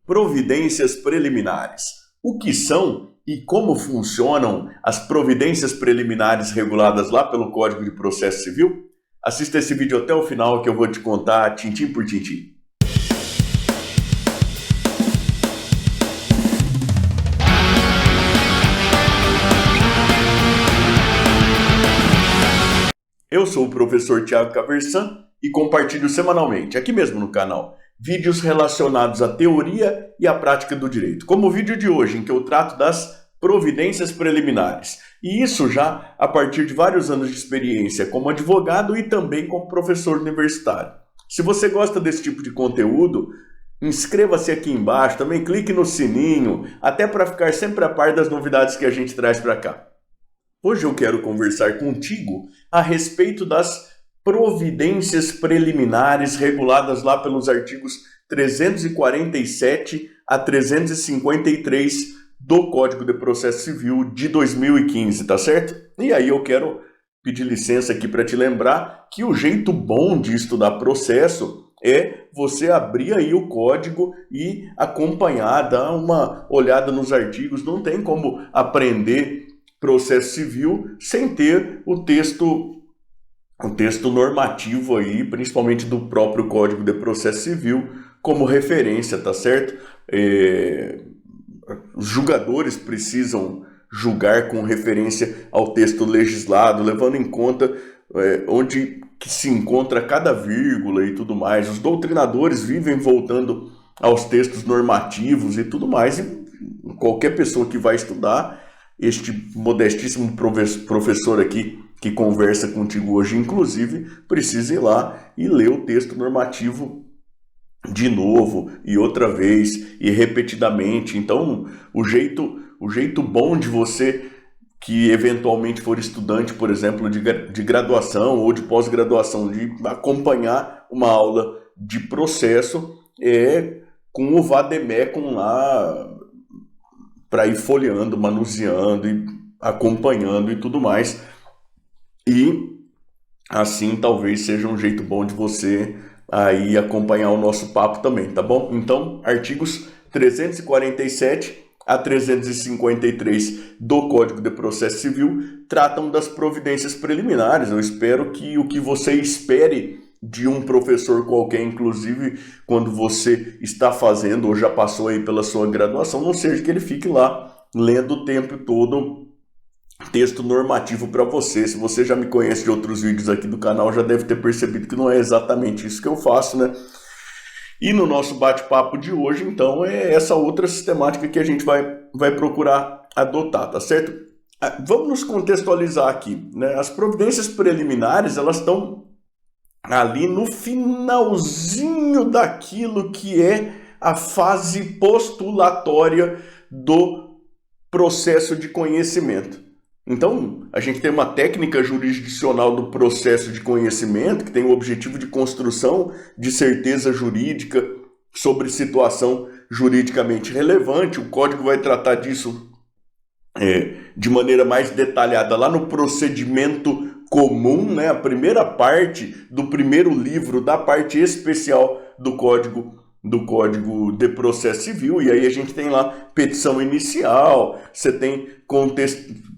Providências preliminares. O que são e como funcionam as providências preliminares reguladas lá pelo Código de Processo Civil? Assista esse vídeo até o final que eu vou te contar tintim por tintim. Eu sou o professor Thiago Caversan e compartilho semanalmente, aqui mesmo no canal, vídeos relacionados à teoria e à prática do direito, como o vídeo de hoje, em que eu trato das providências preliminares. E isso já a partir de vários anos de experiência como advogado e também como professor universitário. Se você gosta desse tipo de conteúdo, inscreva-se aqui embaixo, também clique no sininho, até para ficar sempre a par das novidades que a gente traz para cá. Hoje eu quero conversar contigo a respeito das providências preliminares reguladas lá pelos artigos 347 a 353 do Código de Processo Civil de 2015, tá certo? E aí eu quero pedir licença aqui para te lembrar que o jeito bom de estudar processo é você abrir aí o código e acompanhar, dar uma olhada nos artigos. Não tem como aprender processo civil sem ter o texto normativo aí, principalmente do próprio Código de Processo Civil, como referência, tá certo? Os julgadores precisam julgar com referência ao texto legislado, levando em conta onde que se encontra cada vírgula e tudo mais. Os doutrinadores vivem voltando aos textos normativos e tudo mais, e qualquer pessoa que vai estudar, este modestíssimo professor aqui que conversa contigo hoje, inclusive, precisa ir lá e ler o texto normativo de novo e outra vez e repetidamente. Então, o jeito bom de você que eventualmente for estudante, por exemplo, de graduação ou de pós-graduação, de acompanhar uma aula de processo é com o vademecum lá, para ir folheando, manuseando e acompanhando e tudo mais. E assim talvez seja um jeito bom de você aí acompanhar o nosso papo também, tá bom? Então, artigos 347 a 353 do Código de Processo Civil tratam das providências preliminares. Eu espero que o que você espere de um professor qualquer, inclusive quando você está fazendo ou já passou aí pela sua graduação, não seja que ele fique lá lendo o tempo todo texto normativo para você. Se você já me conhece de outros vídeos aqui do canal, já deve ter percebido que não é exatamente isso que eu faço, né? E no nosso bate-papo de hoje, então, é essa outra sistemática que a gente vai procurar adotar, tá certo? Vamos nos contextualizar aqui, né? As providências preliminares, elas estão ali no finalzinho daquilo que é a fase postulatória do processo de conhecimento. Então, a gente tem uma técnica jurisdicional do processo de conhecimento que tem o objetivo de construção de certeza jurídica sobre situação juridicamente relevante. O código vai tratar disso de maneira mais detalhada lá no procedimento comum, né? A primeira parte do primeiro livro da parte especial do Código de Processo Civil. E aí a gente tem lá petição inicial, você tem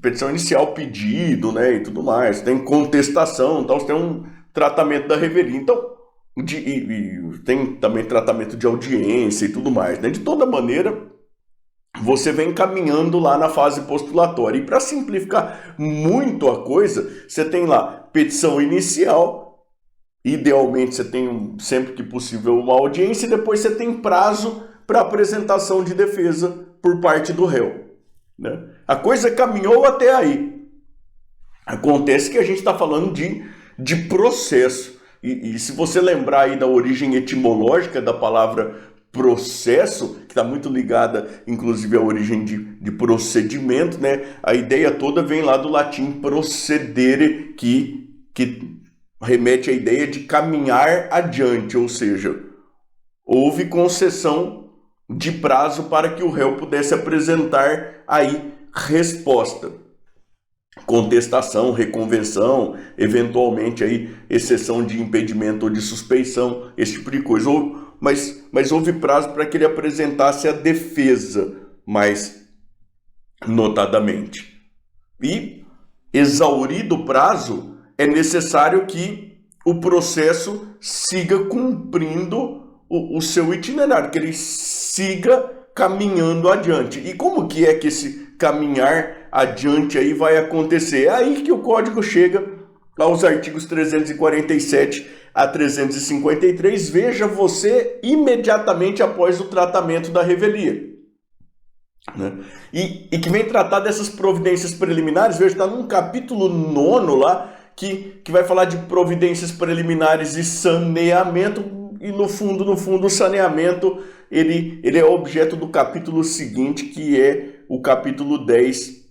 petição inicial, pedido, né, e tudo mais, tem contestação, então você tem um tratamento da revelia, então tem também tratamento de audiência e tudo mais, né? De toda maneira, você vem caminhando lá na fase postulatória. E para simplificar muito a coisa, você tem lá petição inicial, idealmente você tem sempre que possível uma audiência, e depois você tem prazo para apresentação de defesa por parte do réu, né? A coisa caminhou até aí. Acontece que a gente está falando de processo. E se você lembrar aí da origem etimológica da palavra processo, que está muito ligada, inclusive, à origem de procedimento, né? A ideia toda vem lá do latim procedere, que remete à ideia de caminhar adiante, ou seja, houve concessão de prazo para que o réu pudesse apresentar aí resposta. Contestação, reconvenção, eventualmente aí exceção de impedimento ou de suspeição, esse tipo de coisa. mas houve prazo para que ele apresentasse a defesa, mais notadamente. E, exaurido o prazo, é necessário que o processo siga cumprindo o seu itinerário, que ele siga caminhando adiante. E como que é que esse caminhar adiante aí vai acontecer? É aí que o código chega aos artigos 347 a 353. Veja você imediatamente após o tratamento da revelia, né? E que vem tratar dessas providências preliminares. Veja, está num capítulo 9 lá, que vai falar de providências preliminares e saneamento. E no fundo, o saneamento, ele é objeto do capítulo seguinte, que é o capítulo 10,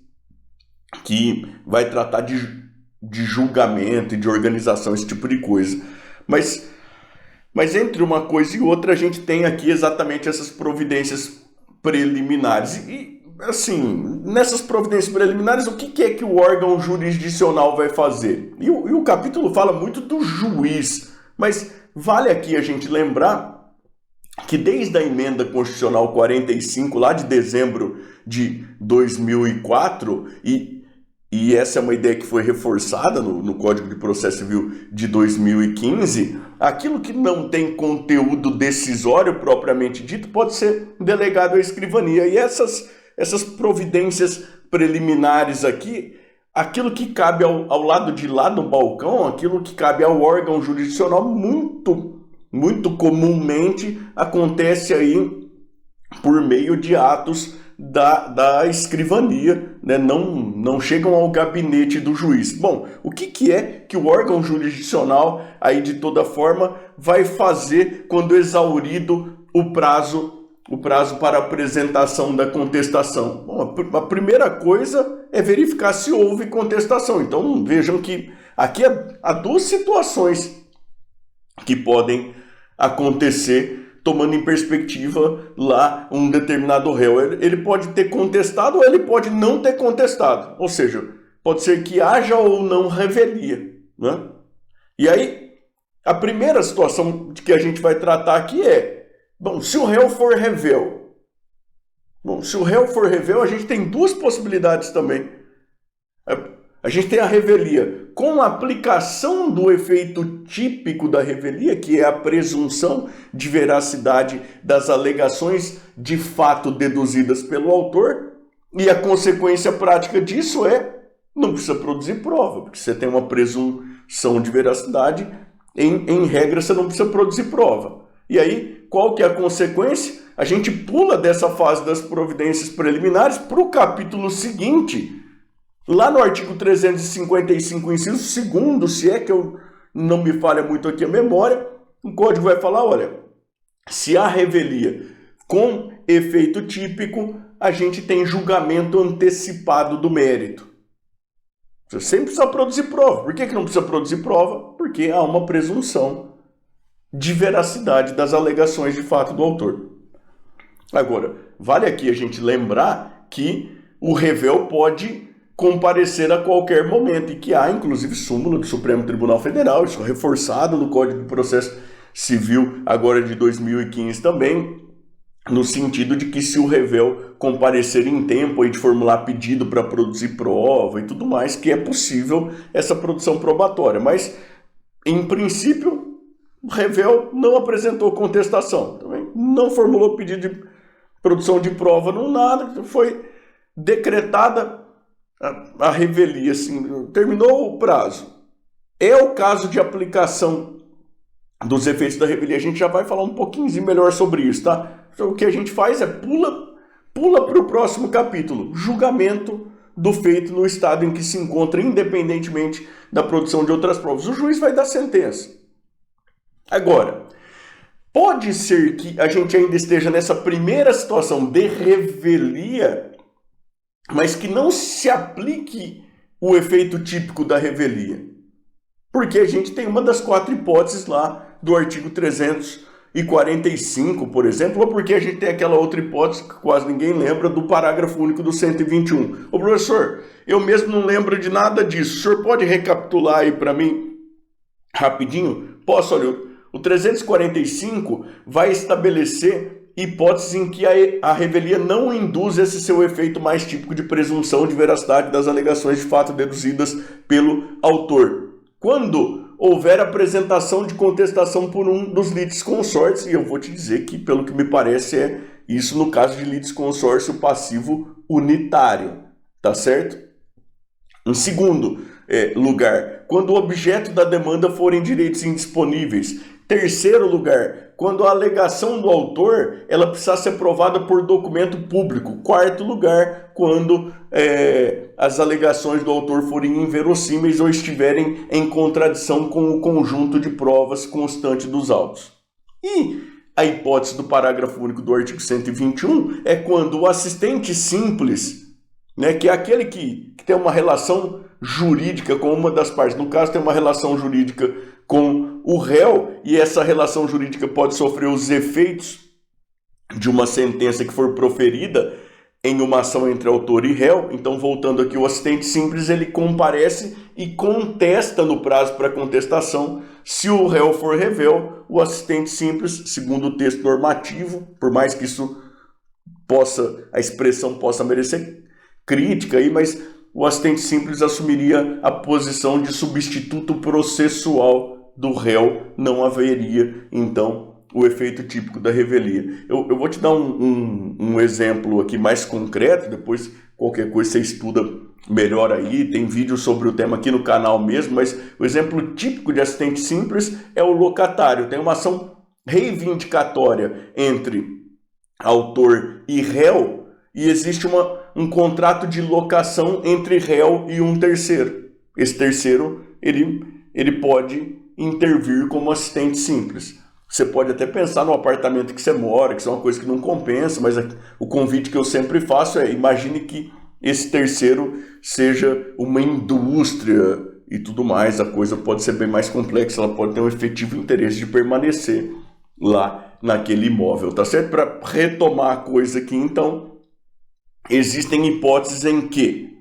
que vai tratar de julgamento e de organização, esse tipo de coisa. Mas entre uma coisa e outra, a gente tem aqui exatamente essas providências preliminares. E, assim, nessas providências preliminares, o que é que o órgão jurisdicional vai fazer? E o capítulo fala muito do juiz, mas vale aqui a gente lembrar que desde a emenda constitucional 45, lá de dezembro de 2004, e essa é uma ideia que foi reforçada no Código de Processo Civil de 2015, aquilo que não tem conteúdo decisório propriamente dito pode ser delegado à escrivania. E essas providências preliminares aqui, aquilo que cabe ao lado de lá do balcão, aquilo que cabe ao órgão jurisdicional, muito comumente acontece aí por meio de atos da escrivania, né? Não chegam ao gabinete do juiz. Bom, o que é que o órgão jurisdicional, aí de toda forma, vai fazer quando exaurido o prazo para apresentação da contestação? Bom, a primeira coisa é verificar se houve contestação. Então vejam que aqui há duas situações que podem acontecer, tomando em perspectiva lá um determinado réu. Ele pode ter contestado ou ele pode não ter contestado. Ou seja, pode ser que haja ou não revelia, né? E aí, a primeira situação que a gente vai tratar aqui é, bom, se o réu for revel. Bom, se o réu for revel, a gente tem duas possibilidades também. A gente tem a revelia com a aplicação do efeito típico da revelia, que é a presunção de veracidade das alegações de fato deduzidas pelo autor, e a consequência prática disso não precisa produzir prova, porque você tem uma presunção de veracidade, em regra você não precisa produzir prova. E aí, qual que é a consequência? A gente pula dessa fase das providências preliminares para o capítulo seguinte. Lá no artigo 355, inciso 2º, se é que eu não me falha muito aqui a memória, o código vai falar, olha, se há revelia com efeito típico, a gente tem julgamento antecipado do mérito. Você sempre precisa produzir prova. Por que não precisa produzir prova? Porque há uma presunção de veracidade das alegações de fato do autor. Agora, vale aqui a gente lembrar que o revel pode comparecer a qualquer momento, e que há, inclusive, súmula do Supremo Tribunal Federal, isso é reforçado no Código de Processo Civil, agora de 2015 também, no sentido de que se o revel comparecer em tempo aí de formular pedido para produzir prova e tudo mais, que é possível essa produção probatória. Mas, em princípio, o revel não apresentou contestação, também não formulou pedido de produção de prova, não nada, foi decretada a revelia, assim, terminou o prazo. É o caso de aplicação dos efeitos da revelia. A gente já vai falar um pouquinho melhor sobre isso, tá? Então, o que a gente faz é pula para o próximo capítulo. Julgamento do feito no estado em que se encontra, independentemente da produção de outras provas. O juiz vai dar sentença. Agora, pode ser que a gente ainda esteja nessa primeira situação de revelia, mas que não se aplique o efeito típico da revelia. Porque a gente tem uma das 4 hipóteses lá do artigo 345, por exemplo, ou porque a gente tem aquela outra hipótese que quase ninguém lembra, do parágrafo único do 121. Ô professor, eu mesmo não lembro de nada disso. O senhor pode recapitular aí para mim rapidinho? Posso? Olha, o 345 vai estabelecer hipóteses em que a revelia não induz esse seu efeito mais típico de presunção de veracidade das alegações de fato deduzidas pelo autor. Quando houver apresentação de contestação por um dos litisconsortes, e eu vou te dizer que, pelo que me parece, é isso no caso de litisconsórcio passivo unitário, tá certo? Em segundo lugar, quando o objeto da demanda forem direitos indisponíveis. Terceiro lugar, quando a alegação do autor ela precisa ser provada por documento público. Quarto lugar, quando as alegações do autor forem inverossímeis ou estiverem em contradição com o conjunto de provas constante dos autos. E a hipótese do parágrafo único do artigo 121 é quando o assistente simples, né, que é aquele que tem uma relação jurídica com uma das partes, no caso tem uma relação jurídica com o réu, e essa relação jurídica pode sofrer os efeitos de uma sentença que for proferida em uma ação entre autor e réu. Então, voltando aqui, o assistente simples ele comparece e contesta no prazo para contestação. Se o réu for revel, o assistente simples, segundo o texto normativo, por mais que a expressão possa merecer crítica aí, mas o assistente simples assumiria a posição de substituto processual do réu, não haveria, então, o efeito típico da revelia. Eu vou te dar um exemplo aqui mais concreto, depois qualquer coisa você estuda melhor aí, tem vídeo sobre o tema aqui no canal mesmo, mas o exemplo típico de assistente simples é o locatário. Tem uma ação reivindicatória entre autor e réu, e existe um contrato de locação entre réu e um terceiro. Esse terceiro, ele pode intervir como assistente simples. Você pode até pensar no apartamento que você mora, que isso é uma coisa que não compensa, mas o convite que eu sempre faço é: imagine que esse terceiro seja uma indústria e tudo mais. A coisa pode ser bem mais complexa, ela pode ter um efetivo interesse de permanecer lá naquele imóvel, tá certo? Para retomar a coisa aqui, então, existem hipóteses em que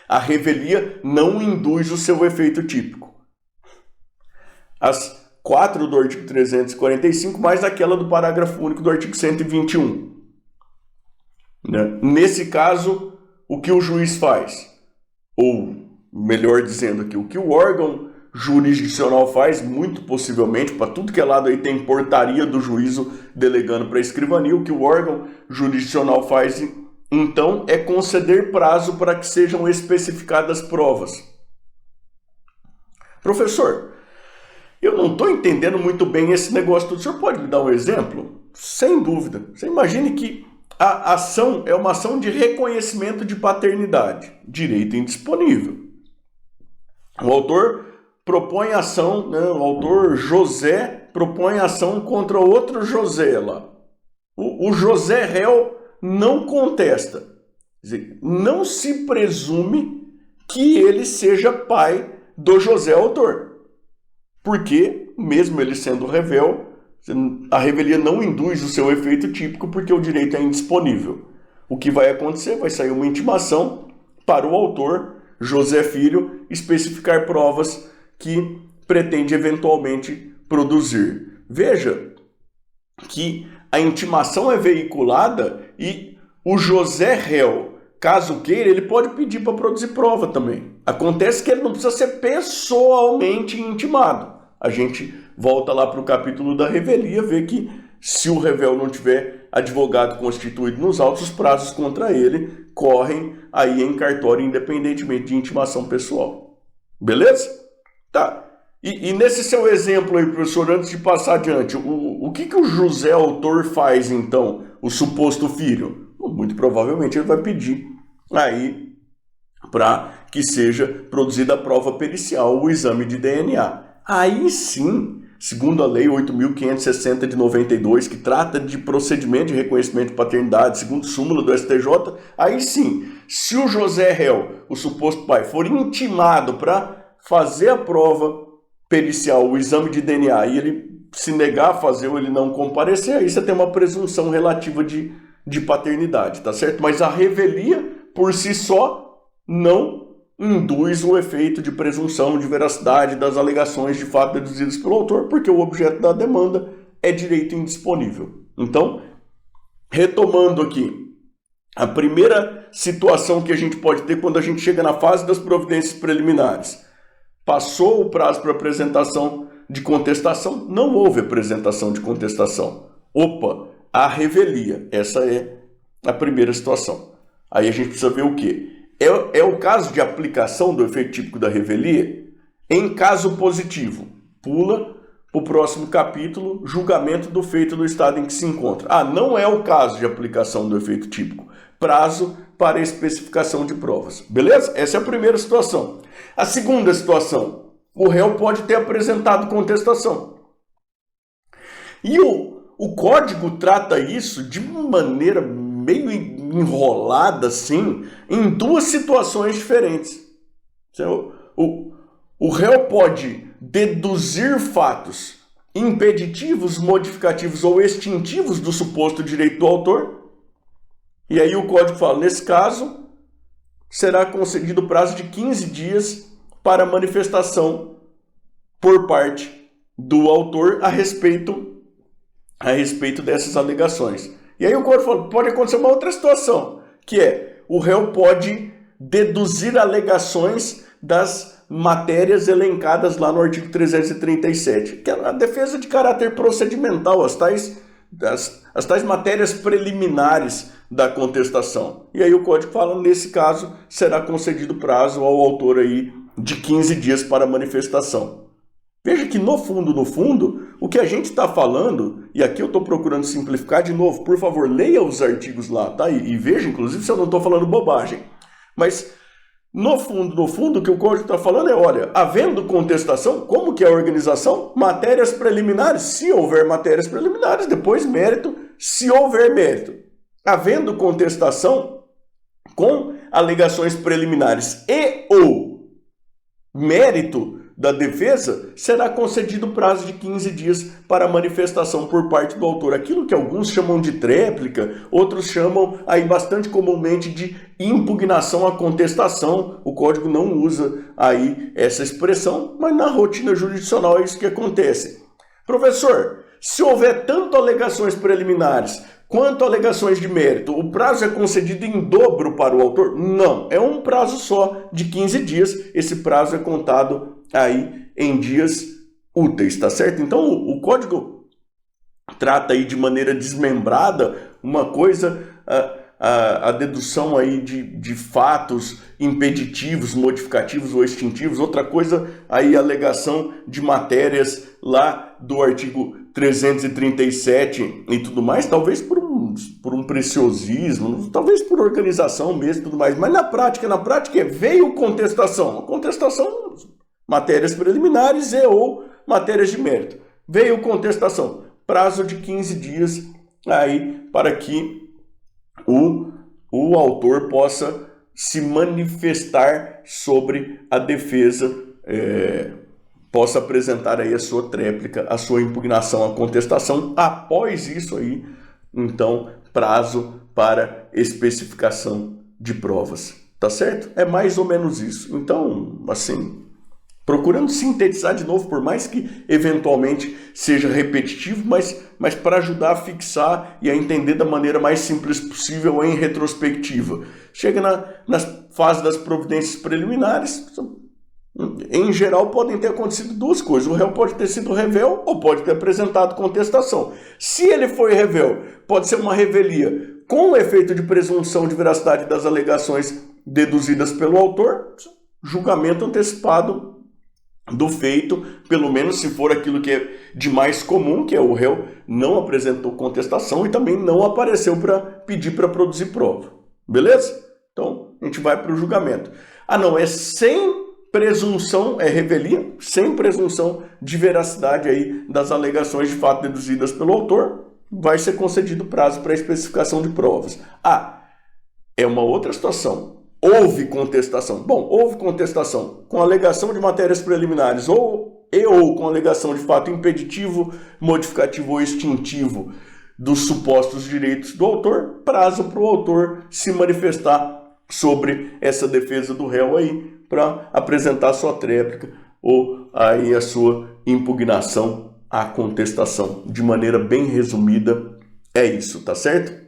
a revelia não induz o seu efeito típico. As 4 do artigo 345, mais aquela do parágrafo único do artigo 121. Né? Nesse caso, o que o juiz faz? Ou, melhor dizendo aqui, o que o órgão jurisdicional faz, muito possivelmente, para tudo que é lado aí tem portaria do juízo delegando para a escrivania, o que o órgão jurisdicional faz, então, é conceder prazo para que sejam especificadas provas. Professor, eu não estou entendendo muito bem esse negócio. O senhor pode me dar um exemplo? Sem dúvida. Você imagine que a ação é uma ação de reconhecimento de paternidade, direito indisponível. O autor propõe ação, né, o autor José propõe ação contra outro José lá. O José réu não contesta. Quer dizer, não se presume que ele seja pai do José autor. Porque, mesmo ele sendo revel, a revelia não induz o seu efeito típico porque o direito é indisponível. O que vai acontecer? Vai sair uma intimação para o autor, José Filho, especificar provas que pretende eventualmente produzir. Veja que a intimação é veiculada e o José réu, caso queira, ele pode pedir para produzir prova também. Acontece que ele não precisa ser pessoalmente intimado. A gente volta lá para o capítulo da revelia, vê que se o revel não tiver advogado constituído nos autos, os prazos contra ele correm aí em cartório, independentemente de intimação pessoal. Beleza? Tá. E nesse seu exemplo aí, professor, antes de passar adiante, o que o José autor faz, então, o suposto filho? Muito provavelmente ele vai pedir aí para que seja produzida a prova pericial, o exame de DNA. Aí sim, segundo a Lei 8.560 de 92, que trata de procedimento de reconhecimento de paternidade, segundo súmula do STJ, aí sim, se o José réu, o suposto pai, for intimado para fazer a prova pericial, o exame de DNA, e ele se negar a fazer ou ele não comparecer, aí você tem uma presunção relativa de paternidade, tá certo? Mas a revelia, por si só, não induz o efeito de presunção de veracidade das alegações de fato deduzidas pelo autor, porque o objeto da demanda é direito indisponível. Então, retomando aqui, a primeira situação que a gente pode ter quando a gente chega na fase das providências preliminares. Passou o prazo para apresentação de contestação, não houve apresentação de contestação. Opa, há revelia. Essa é a primeira situação. Aí a gente precisa ver o quê? É o caso de aplicação do efeito típico da revelia? Em caso positivo, pula para o próximo capítulo, julgamento do feito no estado em que se encontra. Ah, não é o caso de aplicação do efeito típico. Prazo para especificação de provas. Beleza? Essa é a primeira situação. A segunda situação, o réu pode ter apresentado contestação. E o código trata isso de uma maneira meio enrolada, assim, em duas situações diferentes. O réu pode deduzir fatos impeditivos, modificativos ou extintivos do suposto direito do autor. E aí o código fala, nesse caso, será concedido o prazo de 15 dias para manifestação por parte do autor a respeito dessas alegações. E aí o código fala, pode acontecer uma outra situação, que é, o réu pode deduzir alegações das matérias elencadas lá no artigo 337, que é a defesa de caráter procedimental, as tais matérias preliminares da contestação. E aí o código fala, nesse caso, será concedido prazo ao autor aí de 15 dias para manifestação. Veja que no fundo, o que a gente está falando, e aqui eu estou procurando simplificar de novo, por favor, leia os artigos lá, tá? E veja, inclusive, se eu não estou falando bobagem. Mas, no fundo, o que o código está falando é, olha, havendo contestação, como que é a organização? Matérias preliminares, se houver matérias preliminares, depois mérito, se houver mérito. Havendo contestação, com alegações preliminares e ou mérito da defesa, será concedido prazo de 15 dias para manifestação por parte do autor. Aquilo que alguns chamam de tréplica, outros chamam aí bastante comumente de impugnação à contestação. O código não usa aí essa expressão, mas na rotina jurisdicional é isso que acontece. Professor, se houver tanto alegações preliminares quanto alegações de mérito, o prazo é concedido em dobro para o autor? Não, é um prazo só de 15 dias. Esse prazo é contado aí em dias úteis, tá certo? Então o código trata aí de maneira desmembrada uma coisa, a dedução aí de fatos impeditivos, modificativos ou extintivos, outra coisa aí a alegação de matérias lá do artigo 337 e tudo mais, talvez por um preciosismo, talvez por organização mesmo e tudo mais, mas na prática veio contestação. Contestação, matérias preliminares e ou matérias de mérito. Veio contestação, prazo de 15 dias aí para que o autor possa se manifestar sobre a defesa, possa apresentar aí a sua tréplica, a sua impugnação, a contestação. Após isso aí, então, prazo para especificação de provas. Tá certo? É mais ou menos isso. Então, assim, procurando sintetizar de novo, por mais que eventualmente seja repetitivo, mas para ajudar a fixar e a entender da maneira mais simples possível em retrospectiva. Chega na fase das providências preliminares, em geral podem ter acontecido duas coisas. O réu pode ter sido revel ou pode ter apresentado contestação. Se ele foi revel, pode ser uma revelia com efeito de presunção de veracidade das alegações deduzidas pelo autor, julgamento antecipado do feito, pelo menos se for aquilo que é de mais comum, que é o réu não apresentou contestação e também não apareceu para pedir para produzir prova. Beleza? Então, a gente vai para o julgamento. Ah, não, é sem presunção, é revelia, sem presunção de veracidade aí das alegações de fato deduzidas pelo autor, vai ser concedido prazo para especificação de provas. Ah, é uma outra situação. Houve contestação. Bom, houve contestação com alegação de matérias preliminares ou com alegação de fato impeditivo, modificativo ou extintivo dos supostos direitos do autor, prazo para o autor se manifestar sobre essa defesa do réu aí para apresentar a sua tréplica ou aí a sua impugnação à contestação. De maneira bem resumida, é isso, tá certo?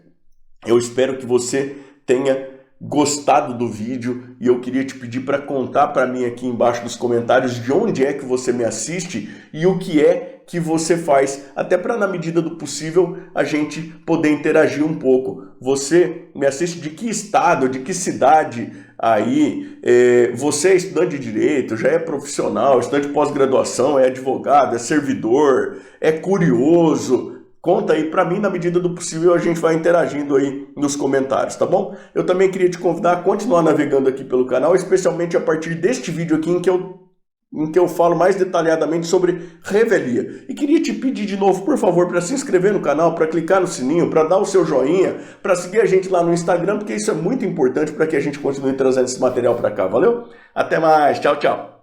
Eu espero que você tenha gostado do vídeo e eu queria te pedir para contar para mim aqui embaixo nos comentários de onde é que você me assiste e o que é que você faz, até para na medida do possível a gente poder interagir um pouco. Você me assiste de que estado, de que cidade aí? Você é estudante de direito, já é profissional, estudante de pós-graduação, é advogado, é servidor, é curioso? Conta aí pra mim, na medida do possível a gente vai interagindo aí nos comentários, tá bom? Eu também queria te convidar a continuar navegando aqui pelo canal, especialmente a partir deste vídeo aqui em que eu falo mais detalhadamente sobre revelia. E queria te pedir de novo, por favor, para se inscrever no canal, para clicar no sininho, para dar o seu joinha, para seguir a gente lá no Instagram, porque isso é muito importante para que a gente continue trazendo esse material para cá, valeu? Até mais, tchau, tchau!